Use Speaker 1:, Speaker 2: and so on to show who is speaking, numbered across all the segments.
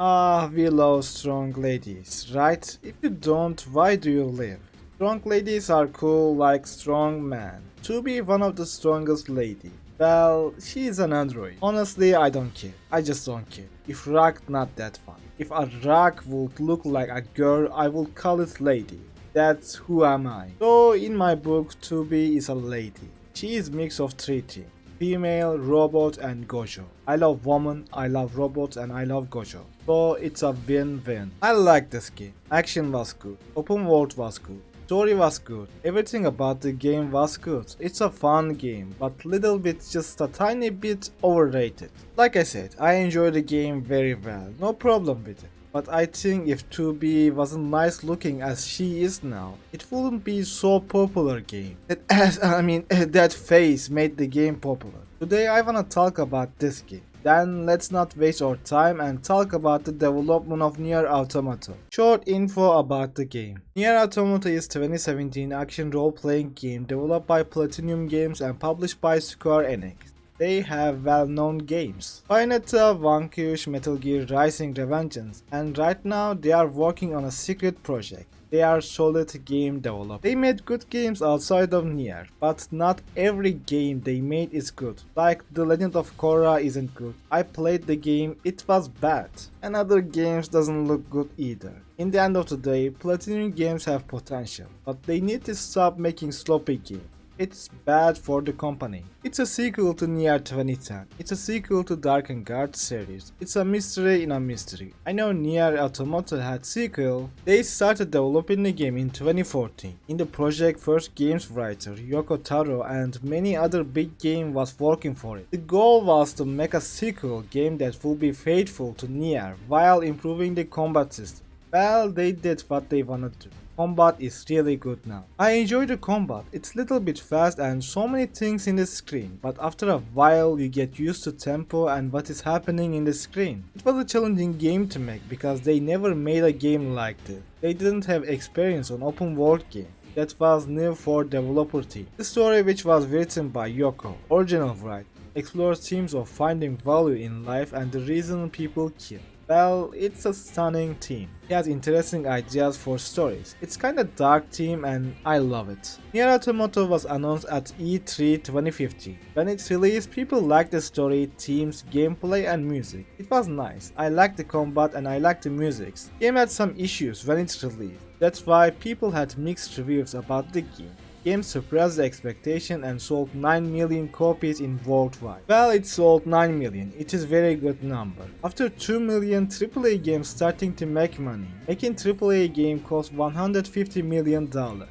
Speaker 1: Ah, we love strong ladies, right? If you don't, why do you live? Strong ladies are cool like strong men. To be one of the strongest lady. Well, she is an android. Honestly, I don't care. I just don't care. If rock not that fun. If a rock would look like a girl, I would call it lady. That's who am I. So in my book, to be is a lady. She is mix of three things. Female, robot, and Gojo. I love woman, I love robots, and I love Gojo. So it's a win-win. I like this game. Action was good. Open world was good. Story was good. Everything about the game was good. It's a fun game, but little bit, just a tiny bit overrated. Like I said, I enjoy the game very well. No problem with it. But I think if 2B wasn't nice looking as she is now, it wouldn't be so popular game. That face made the game popular. Today I wanna talk about this game. Then let's not waste our time and talk about the development of Nier Automata. Short info about the game. Nier Automata is 2017 action role-playing game developed by Platinum Games and published by Square Enix. They have well-known games: Bayonetta, Vanquish, Metal Gear Rising: Revengeance, and right now they are working on a secret project. They are solid game developers. They made good games outside of Nier, but not every game they made is good. Like The Legend of Korra isn't good. I played the game, it was bad. And other games doesn't look good either. In the end of the day, Platinum Games have potential, but they need to stop making sloppy games. It's bad for the company. It's a sequel to Nier 2010. It's a sequel to Dark and Guard series. It's a mystery in a mystery. I know Nier Automata had sequel. They started developing the game in 2014. In the project, first game's writer Yoko Taro and many other big game was working for it. The goal was to make a sequel game that will be faithful to Nier while improving the combat system. Well, they did what they wanted to. Combat is really good now. I enjoy the combat. It's little bit fast and so many things in the screen, but after a while you get used to tempo and what is happening in the screen. It was a challenging game to make because they never made a game like this. They didn't have experience on open world game. That was new for developer team. The story, which was written by Yoko, original writer, explores themes of finding value in life and the reason people kill. Well, it's a stunning theme. He has interesting ideas for stories. It's kinda dark theme and I love it. Nier Automata was announced at E3 2015. When it's released, people liked the story, themes, gameplay and music. It was nice. I liked the combat and I liked the music. The game had some issues when it's released. That's why people had mixed reviews about the game. The game surpassed the expectation and sold 9 million copies in worldwide. Well, it sold 9 million, it is very good number. After 2 million AAA games starting to make money, making AAA game cost $150 million.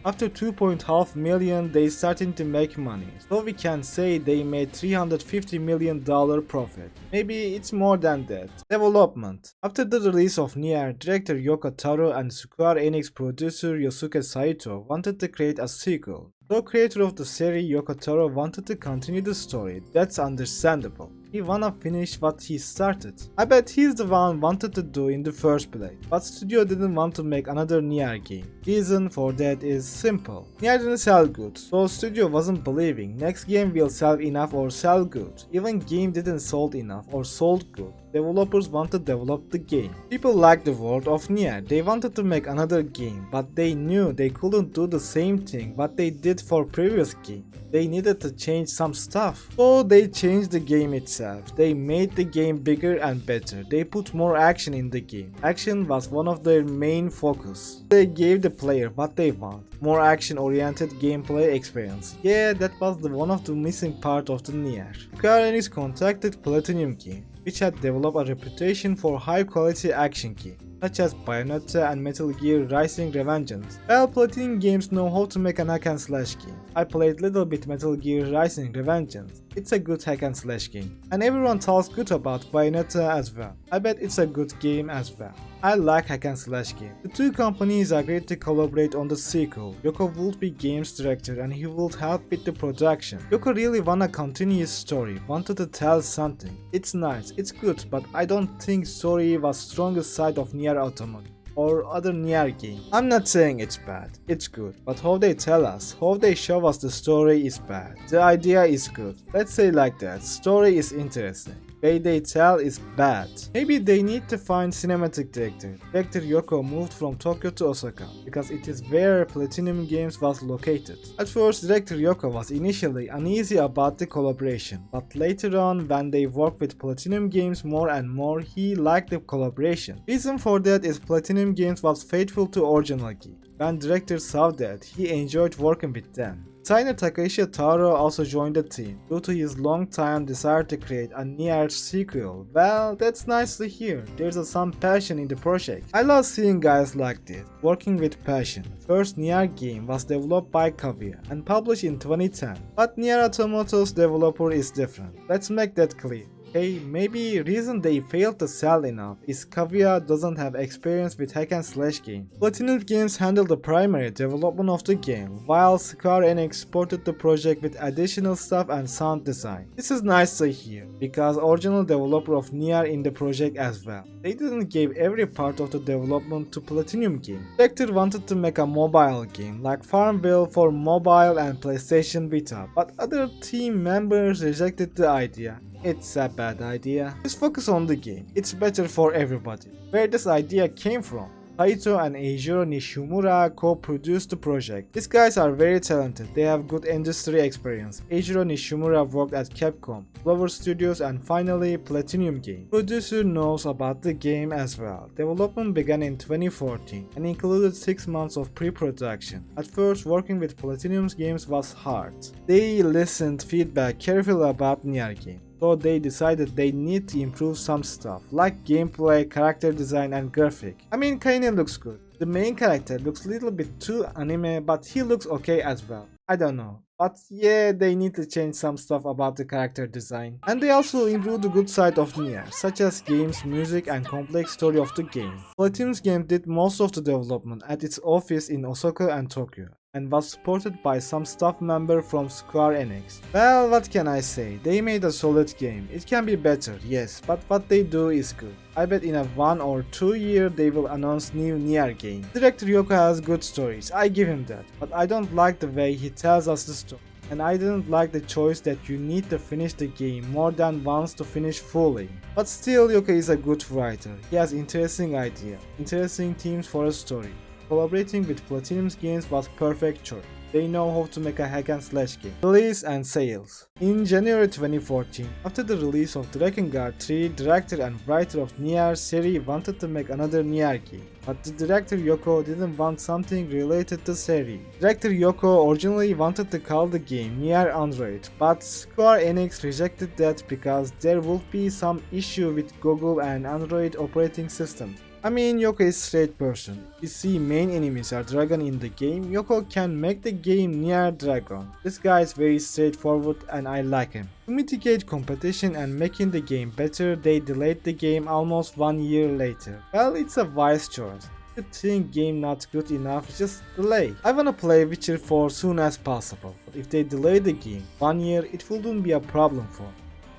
Speaker 1: After 2.5 million they starting to make money, so we can say they made $350 million profit. Maybe it's more than that. Development. After the release of Nier, director Yoko Taro and Square Enix producer Yosuke Saito wanted to create a sequel. The creator of the series, Yoko Taro, wanted to continue the story. That's understandable. He wanna finish what he started. I bet he's the one wanted to do in the first place. But studio didn't want to make another Nier game. Reason for that is simple. Nier didn't sell good, so studio wasn't believing next game will sell enough or sell good. Even game didn't sold enough or sold good. Developers want to develop the game. People like the world of Nier. They wanted to make another game, but they knew they couldn't do the same thing what they did for previous game. They needed to change some stuff. So they changed the game itself. They made the game bigger and better. They put more action in the game. Action was one of their main focus. They gave the player what they want. More action-oriented gameplay experience. Yeah, that was one of the missing part of the Nier. Square Enix contacted Platinum Games, which had developed a reputation for high-quality action games, such as Bayonetta and Metal Gear Rising: Revengeance. Well, Platinum Games know how to make an hack and slash game. I played little bit Metal Gear Rising: Revengeance. It's a good hack and slash game, and everyone talks good about Bayonetta as well. I bet it's a good game as well. I like hack and slash game. The two companies agreed to collaborate on the sequel. Yoko would be games director and he would help with the production. Yoko really wanna continue his story, wanted to tell something. It's nice, it's good, but I don't think story was strongest side of Nier Automata or other Nier game. I'm not saying it's bad, it's good, but how they tell us, how they show us the story is bad. The idea is good, let's say like that, story is interesting. way they tell is bad. Maybe they need to find cinematic director. Director Yoko moved from Tokyo to Osaka because it is where Platinum Games was located. At first, director Yoko was initially uneasy about the collaboration, but later on when they worked with Platinum Games more and more, he liked the collaboration. Reason for that is Platinum Games was faithful to original game. When director saw that, he enjoyed working with them. Designer Takashi Taro also joined the team due to his long-time desire to create a Nier sequel. Well, that's nice to hear. There's some passion in the project. I love seeing guys like this, working with passion. First Nier game was developed by Kaguya and published in 2010, but Nier Automata's developer is different. Let's make that clear. Hey, maybe reason they failed to sell enough is Kaguya doesn't have experience with hack and slash games. Platinum Games handled the primary development of the game, while Square Enix supported the project with additional stuff and sound design. This is nice to hear, because original developer of Nier in the project as well. They didn't give every part of the development to Platinum Games. Director wanted to make a mobile game like Farmville for mobile and PlayStation Vita, but other team members rejected the idea. It's a bad idea. Just focus on the game. It's better for everybody. Where this idea came from? Taito and Eijiro Nishimura co-produced the project. These guys are very talented, they have good industry experience. Eijiro Nishimura worked at Capcom, Clover Studios and finally Platinum Games. Producer knows about the game as well. Development began in 2014 and included 6 months of pre-production. At first, working with Platinum Games was hard. They listened feedback carefully about Nier game. So they decided they need to improve some stuff, like gameplay, character design and graphic. I mean, kinda looks good. The main character looks a little bit too anime, but he looks okay as well. I don't know. But yeah, they need to change some stuff about the character design. And they also improved the good side of Nier, such as games, music and complex story of the game. Platinum's game did most of the development at its office in Osaka and Tokyo, and was supported by some staff member from Square Enix. Well, what can I say? They made a solid game. It can be better, yes, but what they do is good. I bet in a 1 or 2 year they will announce new Nier game. Director Yoko has good stories, I give him that, but I don't like the way he tells us the story. And I didn't like the choice that you need to finish the game more than once to finish fully. But still, Yoko is a good writer. He has interesting ideas, interesting themes for a story. Collaborating with Platinum Games was perfect choice. They know how to make a hack and slash game. Relaise and Sales. In January 2014, after the release of Drakengard 3, director and writer of Nier series wanted to make another Nier game. But the director Yoko didn't want something related to series. Director Yoko originally wanted to call the game Nier Android, but Square Enix rejected that because there would be some issue with Google and Android operating systems. I mean, Yoko is straight person. You see main enemies are dragon in the game, Yoko can make the game Nier Dragon. This guy is very straightforward and I like him. To mitigate competition and making the game better, they delayed the game almost 1 year later. Well, it's a wise choice. If you think game not good enough, just delay. I wanna play Witcher 4 soon as possible, but if they delay the game 1 year, it wouldn't be a problem for me.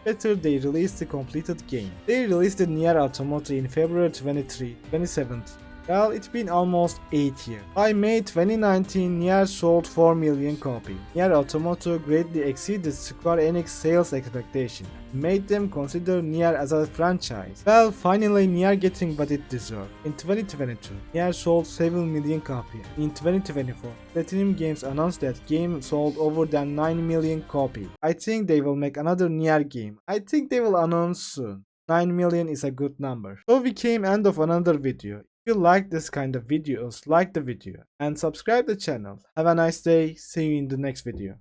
Speaker 1: Better they released the completed game. They released the Nier Automata in February 23, 2017. Well, it's been almost 8 years. By May 2019, Nier sold 4 million copies. Nier Automata greatly exceeded Square Enix sales expectations, made them consider Nier as a franchise. Well, finally Nier getting what it deserved. In 2022, Nier sold 7 million copies. In 2024, Platinum Games announced that game sold over than 9 million copies. I think they will make another Nier game. I think they will announce soon. 9 million is a good number. So we came end of another video. If you like this kind of videos, like the video and subscribe the channel. Have a nice day. See you in the next video.